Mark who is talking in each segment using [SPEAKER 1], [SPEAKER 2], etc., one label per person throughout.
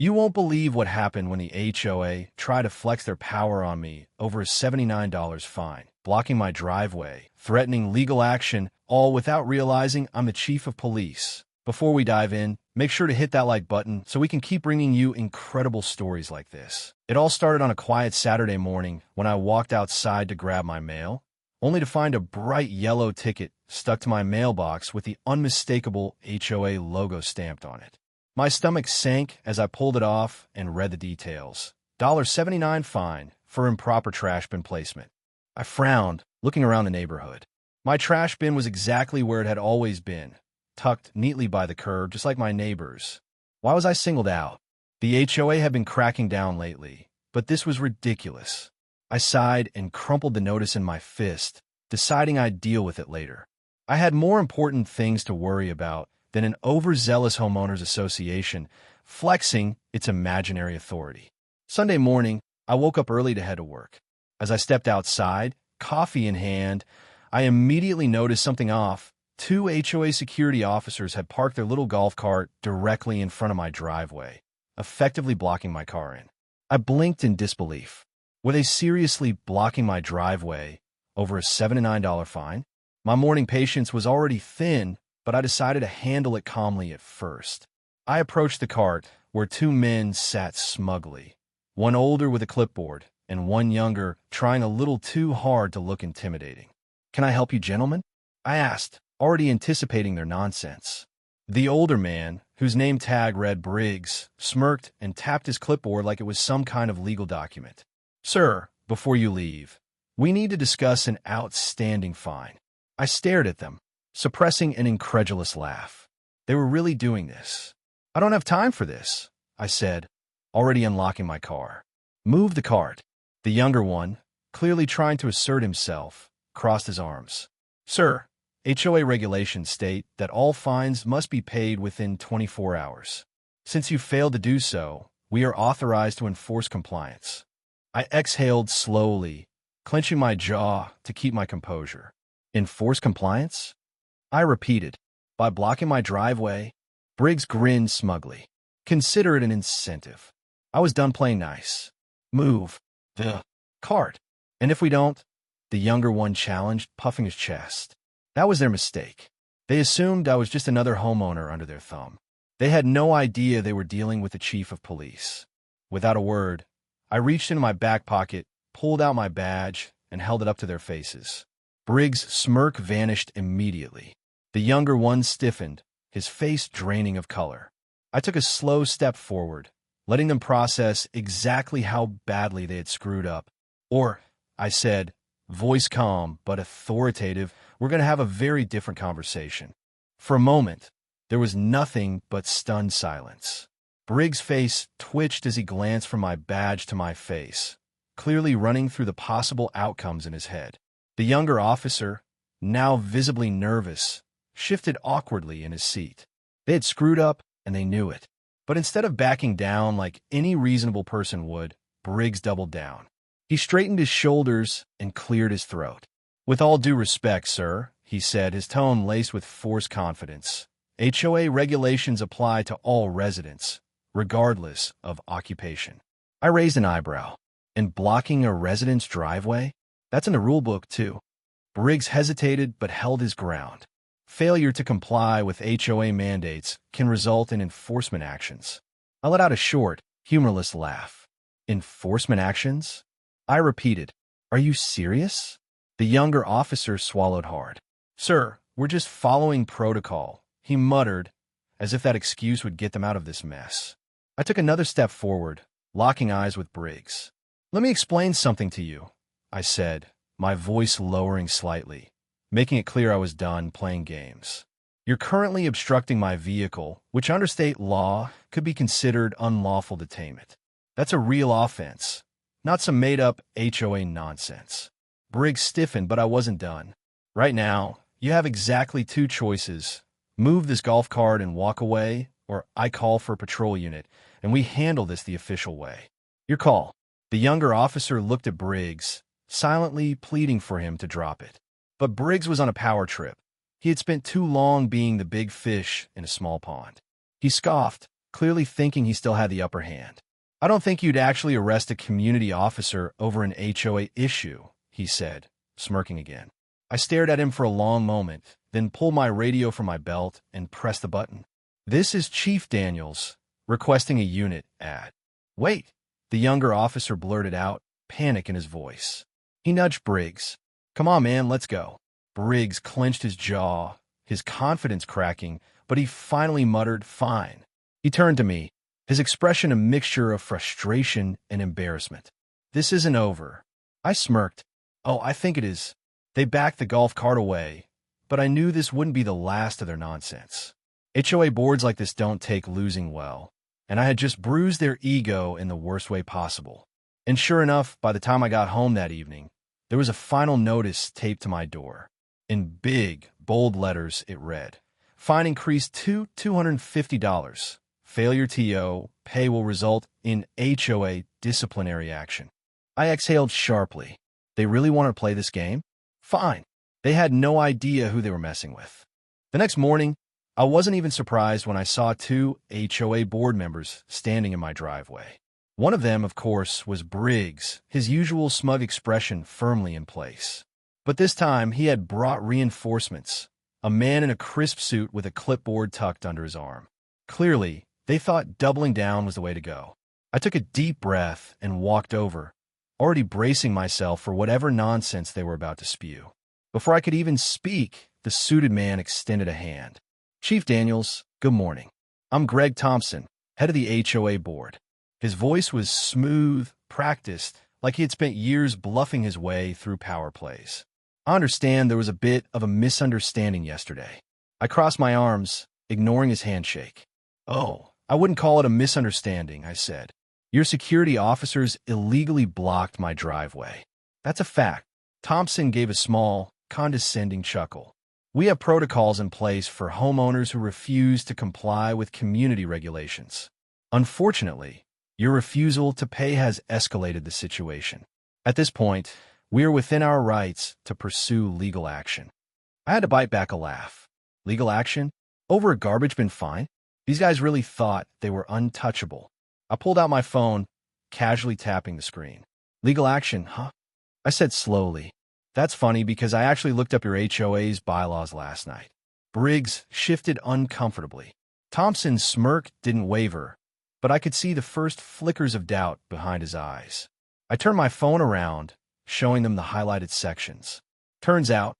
[SPEAKER 1] You won't believe what happened when the HOA tried to flex their power on me over a $79 fine, blocking my driveway, threatening legal action, all without realizing I'm the chief of police. Before we dive in, make sure to hit that like button so we can keep bringing you incredible stories like this. It all started on a quiet Saturday morning when I walked outside to grab my mail, only to find a bright yellow ticket stuck to my mailbox with the unmistakable HOA logo stamped on it. My stomach sank as I pulled it off and read the details. $79 fine for improper trash bin placement. I frowned, looking around the neighborhood. My trash bin was exactly where it had always been, tucked neatly by the curb, just like my neighbors. Why was I singled out? The HOA had been cracking down lately, but this was ridiculous. I sighed and crumpled the notice in my fist, deciding I'd deal with it later. I had more important things to worry about than an overzealous homeowners association flexing its imaginary authority. Sunday morning, I woke up early to head to work. As I stepped outside, coffee in hand, I immediately noticed something off. Two HOA security officers had parked their little golf cart directly in front of my driveway, effectively blocking my car in. I blinked in disbelief. Were they seriously blocking my driveway over a $79 fine? My morning patience was already thin, but I decided to handle it calmly at first. I approached the cart, where two men sat smugly, one older with a clipboard, and one younger, trying a little too hard to look intimidating. "Can I help you, gentlemen?" I asked, already anticipating their nonsense. The older man, whose name tag read Briggs, smirked and tapped his clipboard like it was some kind of legal document. "Sir, before you leave, we need to discuss an outstanding fine." I stared at them, suppressing an incredulous laugh. They were really doing this. "I don't have time for this," I said, already unlocking my car. "Move the cart." The younger one, clearly trying to assert himself, crossed his arms. "Sir, HOA regulations state that all fines must be paid within 24 hours. Since you failed to do so, we are authorized to enforce compliance." I exhaled slowly, clenching my jaw to keep my composure. "Enforce compliance?" I repeated. "By blocking my driveway?" Briggs grinned smugly. "Consider it an incentive." I was done playing nice. "Move the cart." "And if we don't?" The younger one challenged, puffing his chest. That was their mistake. They assumed I was just another homeowner under their thumb. They had no idea they were dealing with the chief of police. Without a word, I reached into my back pocket, pulled out my badge, and held it up to their faces. Briggs' smirk vanished immediately. The younger one stiffened, his face draining of color. I took a slow step forward, letting them process exactly how badly they had screwed up. "Or," I said, voice calm but authoritative, "we're going to have a very different conversation." For a moment, there was nothing but stunned silence. Briggs' face twitched as he glanced from my badge to my face, clearly running through the possible outcomes in his head. The younger officer, now visibly nervous, shifted awkwardly in his seat. They had screwed up, and they knew it. But instead of backing down like any reasonable person would, Briggs doubled down. He straightened his shoulders and cleared his throat. "With all due respect, sir," he said, his tone laced with forced confidence, "HOA regulations apply to all residents, regardless of occupation." I raised an eyebrow. "And blocking a resident's driveway? That's in the rulebook, too." Briggs hesitated but held his ground. Failure to comply with HOA mandates can result in enforcement actions. I let out a short, humorless laugh. "Enforcement actions?" I repeated. "Are you serious?" The younger officer swallowed hard. "Sir, we're just following protocol," he muttered, as if that excuse would get them out of this mess. I took another step forward, locking eyes with Briggs. "Let me explain something to you," I said, my voice lowering slightly, making it clear I was done playing games. "You're currently obstructing my vehicle, which under state law could be considered unlawful detainment. That's a real offense, not some made-up HOA nonsense." Briggs stiffened, but I wasn't done. "Right now, you have exactly two choices. Move this golf cart and walk away, or I call for a patrol unit, and we handle this the official way. Your call." The younger officer looked at Briggs, silently pleading for him to drop it. But Briggs was on a power trip. He had spent too long being the big fish in a small pond. He scoffed, clearly thinking he still had the upper hand. "I don't think you'd actually arrest a community officer over an HOA issue," he said, smirking again. I stared at him for a long moment, then pulled my radio from my belt and pressed the button. "This is Chief Daniels, requesting a unit ad." "Wait," the younger officer blurted out, panic in his voice. He nudged Briggs. "Come on, man, let's go." Briggs clenched his jaw, his confidence cracking, but he finally muttered, "Fine." He turned to me, his expression a mixture of frustration and embarrassment. "This isn't over." I smirked. "Oh, I think it is." They backed the golf cart away, but I knew this wouldn't be the last of their nonsense. HOA boards like this don't take losing well, and I had just bruised their ego in the worst way possible. And sure enough, by the time I got home that evening, there was a final notice taped to my door. In big, bold letters, it read, "Fine increased to $250. Failure TO, pay will result in HOA disciplinary action." I exhaled sharply. They really want to play this game? Fine. They had no idea who they were messing with. The next morning, I wasn't even surprised when I saw 2 HOA board members standing in my driveway. One of them, of course, was Briggs, his usual smug expression firmly in place. But this time, he had brought reinforcements, a man in a crisp suit with a clipboard tucked under his arm. Clearly, they thought doubling down was the way to go. I took a deep breath and walked over, already bracing myself for whatever nonsense they were about to spew. Before I could even speak, the suited man extended a hand. "Chief Daniels, good morning. I'm Greg Thompson, head of the HOA board." His voice was smooth, practiced, like he had spent years bluffing his way through power plays. "I understand there was a bit of a misunderstanding yesterday." I crossed my arms, ignoring his handshake. "Oh, I wouldn't call it a misunderstanding," I said. "Your security officers illegally blocked my driveway." "That's a fact." Thompson gave a small, condescending chuckle. "We have protocols in place for homeowners who refuse to comply with community regulations. Unfortunately, your refusal to pay has escalated the situation. At this point, we are within our rights to pursue legal action." I had to bite back a laugh. Legal action? Over a garbage bin fine? These guys really thought they were untouchable. I pulled out my phone, casually tapping the screen. "Legal action, huh?" I said slowly. "That's funny because I actually looked up your HOA's bylaws last night." Briggs shifted uncomfortably. Thompson's smirk didn't waver, but I could see the first flickers of doubt behind his eyes. I turned my phone around, showing them the highlighted sections. "Turns out,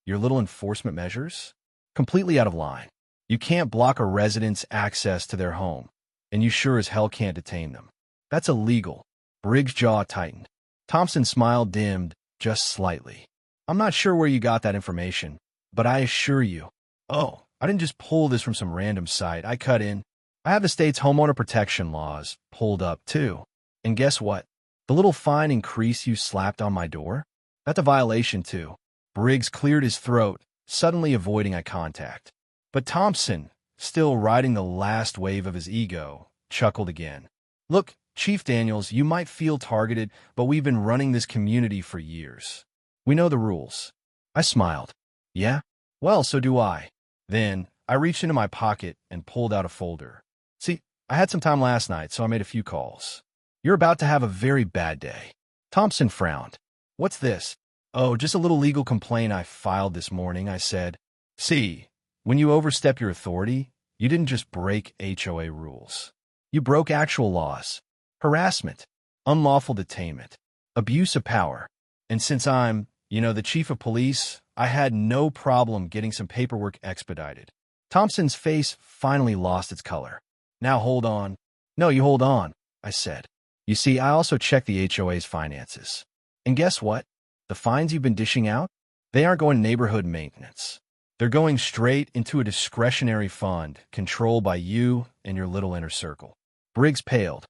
[SPEAKER 1] your little enforcement measures? Completely out of line. You can't block a resident's access to their home, and you sure as hell can't detain them. That's illegal." Briggs' jaw tightened. Thompson's smile dimmed just slightly. "I'm not sure where you got that information, but I assure you." "Oh, I didn't just pull this from some random site. I cut in. I have the state's homeowner protection laws pulled up, too. And guess what? The little fine increase you slapped on my door? That's a violation, too." Briggs cleared his throat, suddenly avoiding eye contact. But Thompson, still riding the last wave of his ego, chuckled again. "Look, Chief Daniels, you might feel targeted, but we've been running this community for years. We know the rules." I smiled. "Yeah? Well, so do I." Then I reached into my pocket and pulled out a folder. "See, I had some time last night, so I made a few calls. You're about to have a very bad day." Thompson frowned. "What's this?" "Oh, just a little legal complaint I filed this morning," I said. "See, when you overstep your authority, you didn't just break HOA rules. You broke actual laws. Harassment, unlawful detainment, abuse of power. And since I'm, the chief of police, I had no problem getting some paperwork expedited." Thompson's face finally lost its color. "Now hold on." "No, you hold on," I said. "You see, I also checked the HOA's finances. And guess what? The fines you've been dishing out, they aren't going to neighborhood maintenance. They're going straight into a discretionary fund controlled by you and your little inner circle." Briggs paled.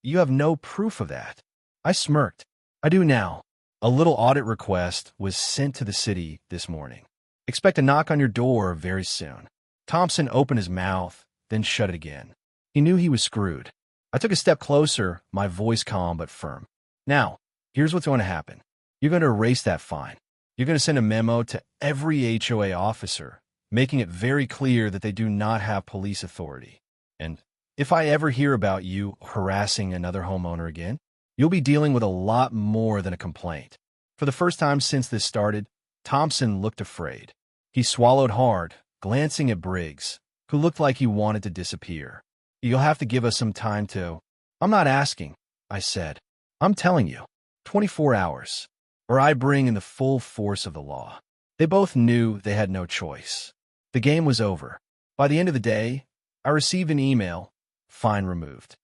[SPEAKER 1] You have no proof of that." I smirked. "I do now. A little audit request was sent to the city this morning. Expect a knock on your door very soon." Thompson opened his mouth, then shut it again. He knew he was screwed. I took a step closer, my voice calm but firm. "Now, here's what's going to happen. You're going to erase that fine. You're going to send a memo to every HOA officer, making it very clear that they do not have police authority. And If I ever hear about you harassing another homeowner again, you'll be dealing with a lot more than a complaint. For the first time since this started, Thompson looked afraid. He swallowed hard, glancing at Briggs, who looked like he wanted to disappear. You'll have to give us some time to... I'm not asking, I said. I'm telling you. 24 hours, or I bring in the full force of the law. They both knew they had no choice. The game was over. By the end of the day, I received an email, fine removed.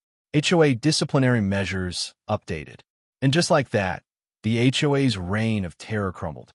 [SPEAKER 1] HOA disciplinary measures updated. And just like that, the HOA's reign of terror crumbled.